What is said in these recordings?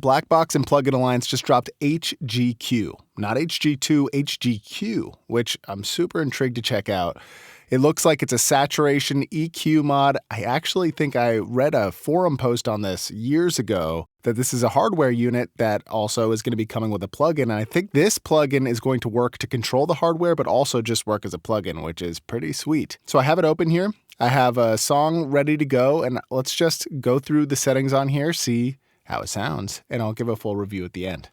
Brainworx and Plugin Alliance just dropped HGQ, not HG2, HGQ, which I'm super intrigued to check out. It looks like it's a saturation EQ mod. I actually think I read a forum post on this years ago that this is a hardware unit that also is going to be coming with a plugin. And I think this plugin is going to work to control the hardware, but also just work as a plugin, which is pretty sweet. So I have it open here. I have a song ready to go, and let's just go through the settings on here, see how it sounds, and I'll give a full review at the end.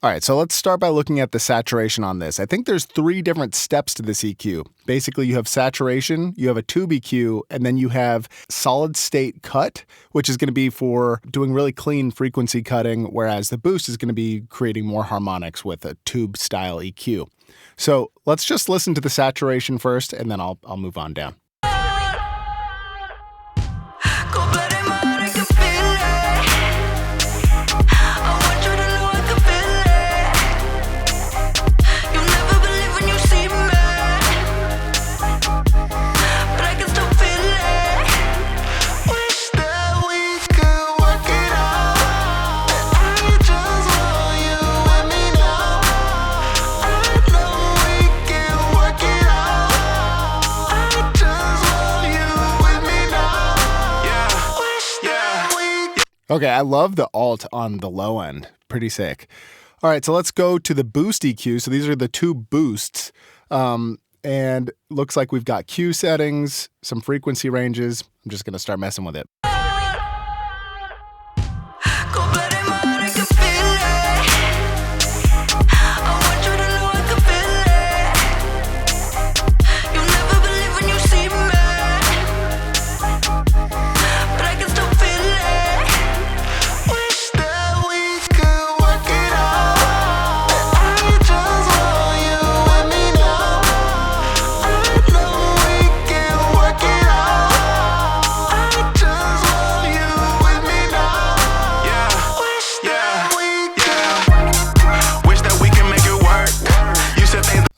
All right, so let's start by looking at the saturation on this. I think there's 3 different steps to this EQ. Basically, you have saturation, you have a tube EQ, and then you have solid state cut, which is going to be for doing really clean frequency cutting, whereas the boost is going to be creating more harmonics with a tube style EQ. So let's just listen to the saturation first, and then I'll move on down. Okay, I love the alt on the low end. Pretty sick. All right, so let's go to the boost EQ. So these are the 2 boosts. And looks like we've got Q settings, some frequency ranges. I'm just going to start messing with it.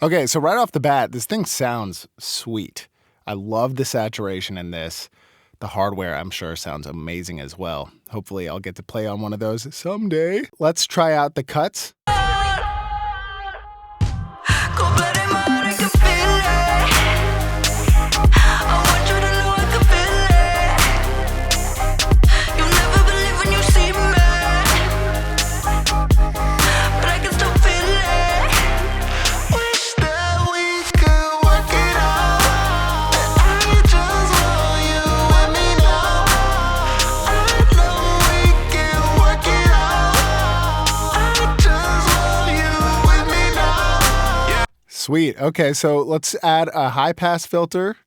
Okay, so right off the bat, this thing sounds sweet. I love the saturation in this. The hardware, I'm sure, sounds amazing as well. Hopefully, I'll get to play on one of those someday. Let's try out the cuts. Sweet. Okay, so let's add a high pass filter.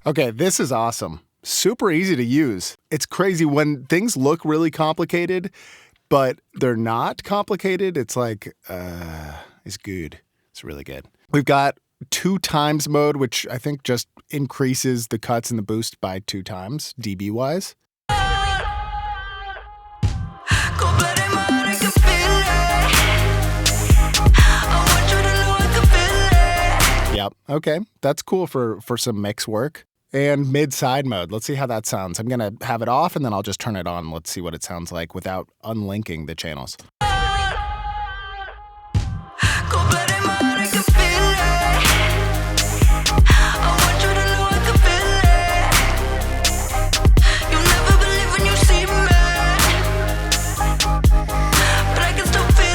Okay, this is awesome. Super easy to use. It's crazy when things look really complicated, but they're not complicated. It's like, it's good. It's really good. We've got 2 times mode, which I think just increases the cuts and the boost by 2 times, dB wise. Yep. Okay, that's cool for some mix work. And mid-side mode. Let's see how that sounds. I'm going to have it off, and then I'll just turn it on. Let's see what it sounds like without unlinking the channels.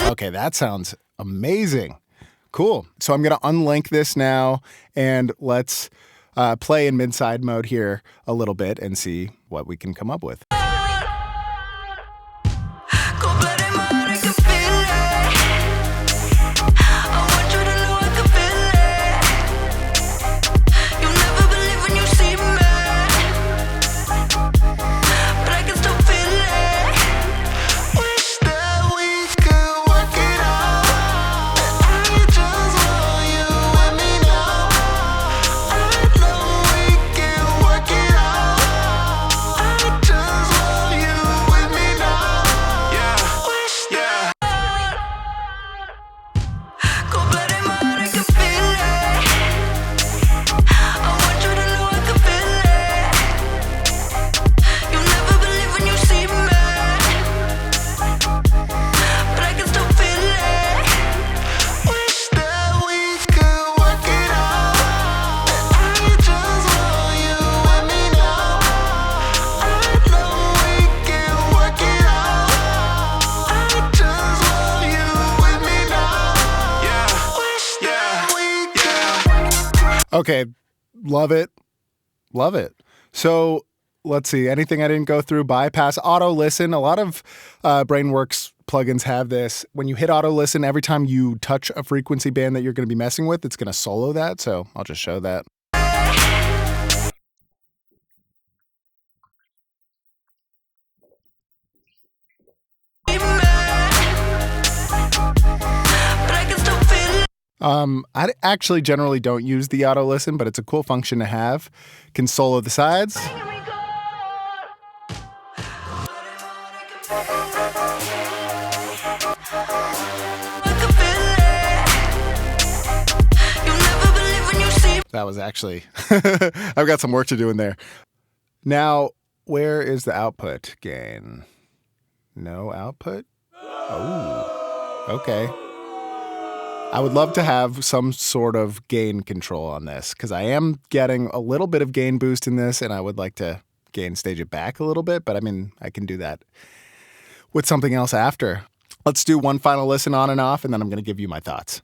Okay, that sounds amazing. Cool. So I'm going to unlink this now, and let's play in mid-side mode here a little bit and see what we can come up with. Okay, love it. Love it. So let's see, anything I didn't go through? Bypass, auto listen. A lot of Brainworx plugins have this. When you hit auto listen, every time you touch a frequency band that you're going to be messing with, it's going to solo that. So I'll just show that. I actually generally don't use the auto listen, but it's a cool function to have. Can solo the sides. That was actually, I've got some work to do in there. Now, where is the output gain? No output? Oh, okay. I would love to have some sort of gain control on this because I am getting a little bit of gain boost in this and I would like to gain stage it back a little bit, but I mean, I can do that with something else after. Let's do one final listen on and off and then I'm going to give you my thoughts.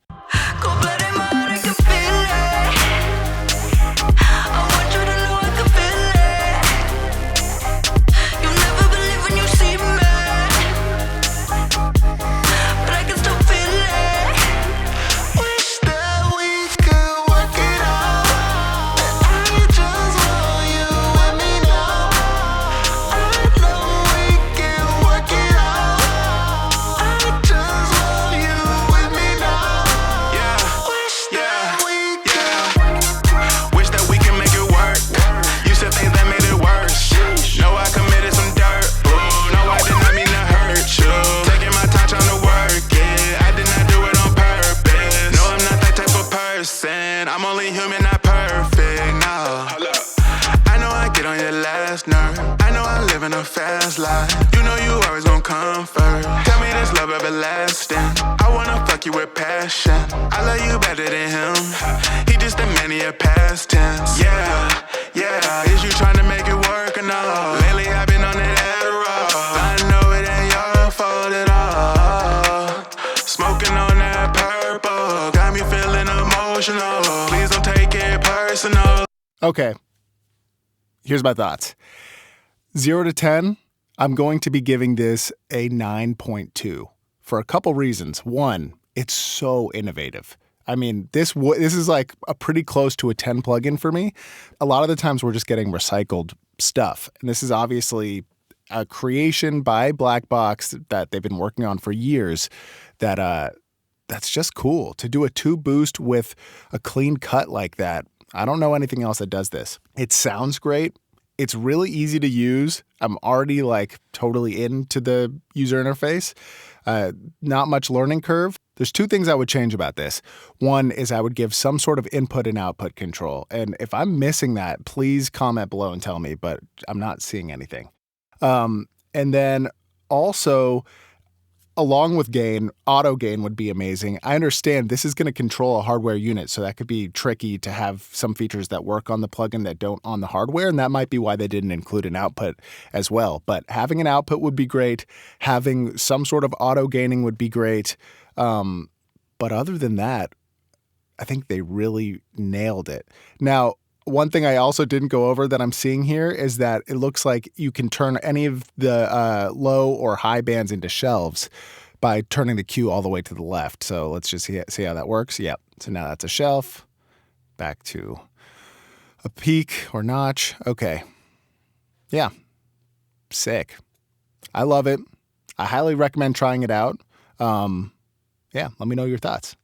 I'm only human, not perfect, no. I know I get on your last nerve. I know I live in a fast life. You know you always gonna come first. Tell me this love everlasting. I wanna fuck you with passion. I love you better than him. He just a man of your past tense. Yeah, yeah. Is you trying to make it work or no? Lately I've been on that Adderall. I know it ain't your fault at all. Smoking on that purple got me feeling emotional. Please don't take it personal. Okay, here's my thoughts. 0 to 10, I'm going to be giving this a 9.2 for a couple reasons. One, it's so innovative. I mean, this is like a pretty close to a 10 plugin for me. A lot of the times we're just getting recycled stuff. And this is obviously a creation by Black Box that they've been working on for years that's just cool. To do a tube boost with a clean cut like that, I don't know anything else that does this. It sounds great. It's really easy to use. I'm already like totally into the user interface. Not much learning curve. There's two things I would change about this. One is I would give some sort of input and output control. And if I'm missing that, please comment below and tell me, but I'm not seeing anything. And then also, along with gain, auto gain would be amazing. I understand this is going to control a hardware unit, so that could be tricky to have some features that work on the plugin that don't on the hardware, and that might be why they didn't include an output as well. But having an output would be great. Having some sort of auto gaining would be great. But other than that, I think they really nailed it. Now, one thing I also didn't go over that I'm seeing here is that it looks like you can turn any of the low or high bands into shelves by turning the Q all the way to the left. So let's just see how that works. Yep. So now that's a shelf. Back to a peak or notch. Okay. Yeah. Sick. I love it. I highly recommend trying it out. Yeah, let me know your thoughts.